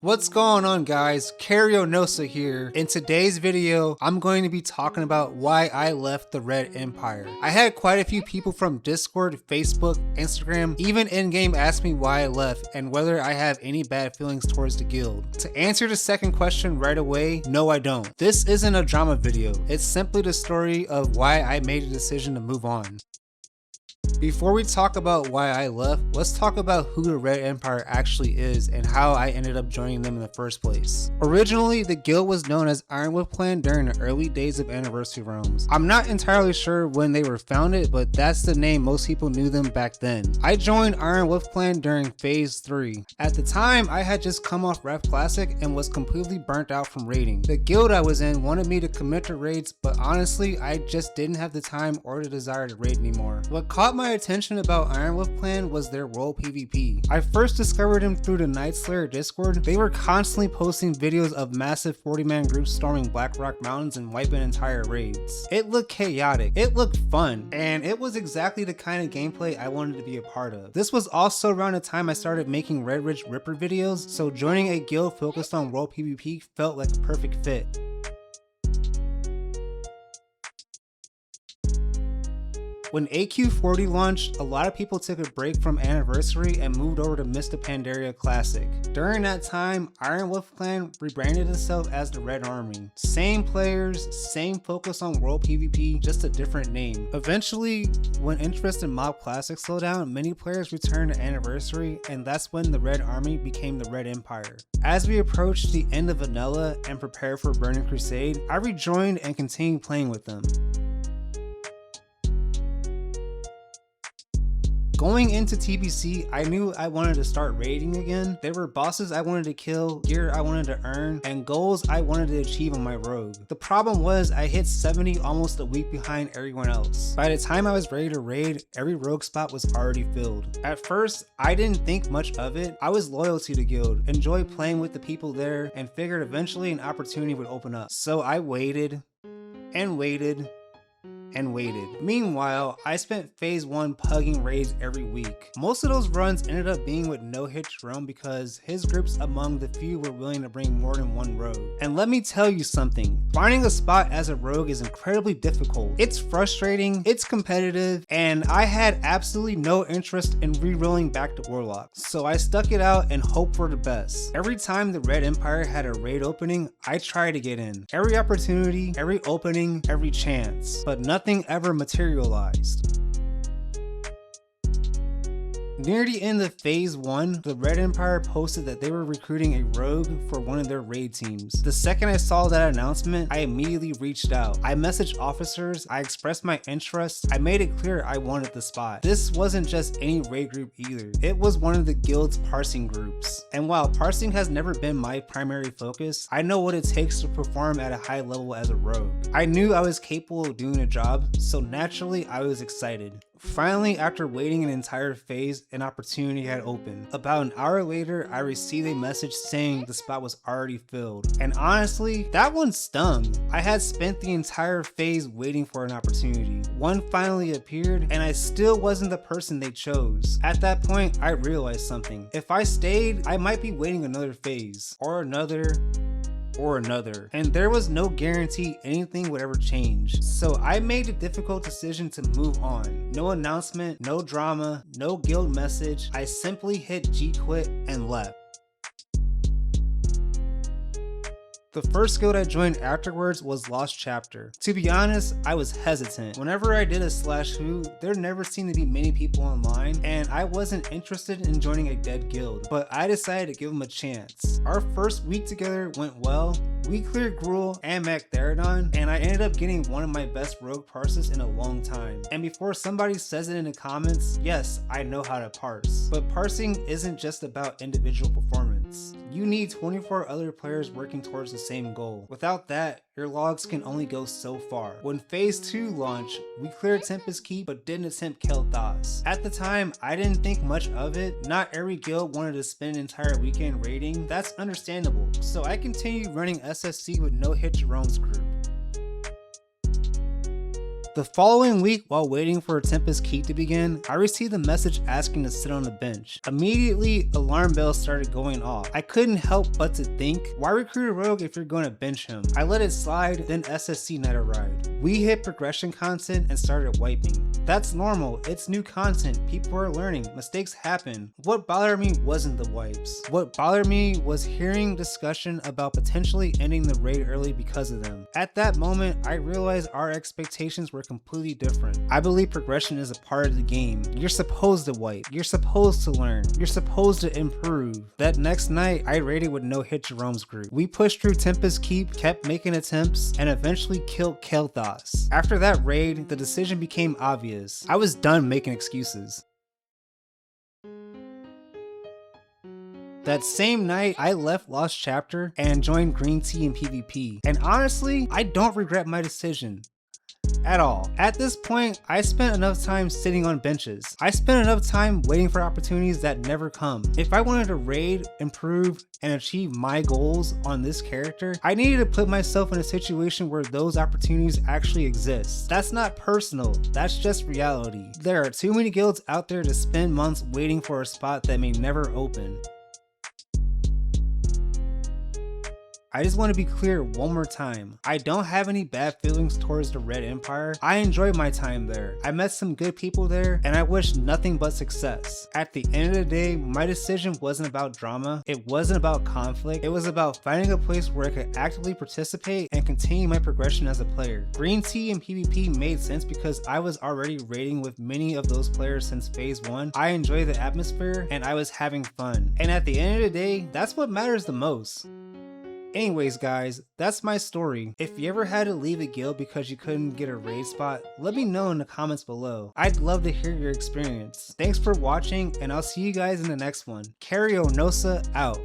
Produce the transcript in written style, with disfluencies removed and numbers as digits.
What's going on, guys? Karyonosa here. In today's video, I'm going to be talking about why I left the Red Empire. I had quite a few people from Discord, Facebook, Instagram, even in-game ask me why I left and whether I have any bad feelings towards the guild. To answer the second question right away, no I don't. This isn't a drama video. It's simply the story of why I made a decision to move on. Before we talk about why I left, let's talk about who the Red Empire actually is and how I ended up joining them in the first place. Originally, the guild was known as Ironwolf Clan during the early days of Anniversary Realms. I'm not entirely sure when they were founded, but that's the name most people knew them back then. I joined Ironwolf Clan during Phase 3. At the time, I had just come off Ref Classic and was completely burnt out from raiding. The guild I was in wanted me to commit to raids, but honestly, I just didn't have the time or the desire to raid anymore. What caught my attention about Ironwolf Clan was their role PvP. I first discovered them through the Night Slayer Discord. They were constantly posting videos of massive 40-man groups storming Blackrock Mountains and wiping entire raids. It looked chaotic, it looked fun, and it was exactly the kind of gameplay I wanted to be a part of. This was also around the time I started making Red Ridge Ripper videos, so joining a guild focused on role PvP felt like a perfect fit. When AQ40 launched, a lot of people took a break from Anniversary and moved over to Mr. Pandaria Classic. During that time, Ironwolf Clan rebranded itself as the Red Army. Same players, same focus on world PvP, just a different name. Eventually, when interest in Mob Classic slowed down, many players returned to Anniversary, and that's when the Red Army became the Red Empire. As we approached the end of Vanilla and prepared for Burning Crusade, I rejoined and continued playing with them. Going into TBC, I knew I wanted to start raiding again. There were bosses I wanted to kill, gear I wanted to earn, and goals I wanted to achieve on my rogue. The problem was I hit 70 almost a week behind everyone else. By the time I was ready to raid, every rogue spot was already filled. At first, I didn't think much of it. I was loyal to the guild, enjoyed playing with the people there, and figured eventually an opportunity would open up. So I waited, and waited, and waited. Meanwhile, I spent Phase 1 pugging raids every week. Most of those runs ended up being with No Hit Jerome because his groups among the few were willing to bring more than one rogue. And let me tell you something, finding a spot as a rogue is incredibly difficult. It's frustrating, it's competitive, and I had absolutely no interest in re-rolling back to Warlock. So I stuck it out and hoped for the best. Every time the Red Empire had a raid opening, I tried to get in. Every opportunity, every opening, every chance, but nothing ever materialized. Near the end of Phase 1, the Red Empire posted that they were recruiting a rogue for one of their raid teams. The second I saw that announcement, I immediately reached out. I messaged officers, I expressed my interest, I made it clear I wanted the spot. This wasn't just any raid group either. It was one of the guild's parsing groups. And while parsing has never been my primary focus, I know what it takes to perform at a high level as a rogue. I knew I was capable of doing the job, so naturally I was excited. Finally, after waiting an entire phase, an opportunity had opened. About an hour later, I received a message saying the spot was already filled. And honestly, that one stung. I had spent the entire phase waiting for an opportunity. One finally appeared, and I still wasn't the person they chose. At that point, I realized something. If I stayed, I might be waiting another phase, or another, and there was no guarantee anything would ever change. So I made the difficult decision to move on. No announcement, no drama, no guild message. I simply hit G quit and left. The first guild I joined afterwards was Lost Chapter. To be honest, I was hesitant. Whenever I did a /who, there never seemed to be many people online, and I wasn't interested in joining a dead guild, but I decided to give them a chance. Our first week together went well. We cleared Gruul and Magtheridon, and I ended up getting one of my best rogue parses in a long time. And before somebody says it in the comments, yes, I know how to parse. But parsing isn't just about individual performance. You need 24 other players working towards the same goal. Without that, your logs can only go so far. When Phase 2 launched, we cleared Tempest Keep but didn't attempt Kel'Thas. At the time, I didn't think much of it. Not every guild wanted to spend an entire weekend raiding. That's understandable. So I continued running SSC with No Hit Jerome's group. The following week, while waiting for Tempest Keep to begin, I received a message asking to sit on the bench. Immediately, alarm bells started going off. I couldn't help but to think, why recruit a rogue if you're going to bench him? I let it slide, then SSC night arrived. We hit progression content and started wiping. That's normal, it's new content, people are learning, mistakes happen. What bothered me wasn't the wipes. What bothered me was hearing discussion about potentially ending the raid early because of them. At that moment, I realized our expectations were completely different. I believe progression is a part of the game. You're supposed to wipe, you're supposed to learn, you're supposed to improve. That next night, I raided with no hit Jerome's group. We pushed through Tempest Keep, kept making attempts, and eventually killed Kel'Thas. After that raid, the decision became obvious. I was done making excuses. That same night, I left Lost Chapter and joined Green Tea in PvP. And honestly, I don't regret my decision. At all. At this point, I spent enough time sitting on benches. I spent enough time waiting for opportunities that never come. If I wanted to raid, improve, and achieve my goals on this character, I needed to put myself in a situation where those opportunities actually exist. That's not personal, that's just reality. There are too many guilds out there to spend months waiting for a spot that may never open. I just want to be clear one more time. I don't have any bad feelings towards the Red Empire. I enjoyed my time there. I met some good people there, and I wish nothing but success. At the end of the day, my decision wasn't about drama. It wasn't about conflict. It was about finding a place where I could actively participate and continue my progression as a player. Green Tea and PvP made sense because I was already raiding with many of those players since phase 1. I enjoyed the atmosphere, and I was having fun. And at the end of the day, that's what matters the most. Anyways guys, that's my story. If you ever had to leave a guild because you couldn't get a raid spot, let me know in the comments below. I'd love to hear your experience. Thanks for watching, and I'll see you guys in the next one. Nosa out.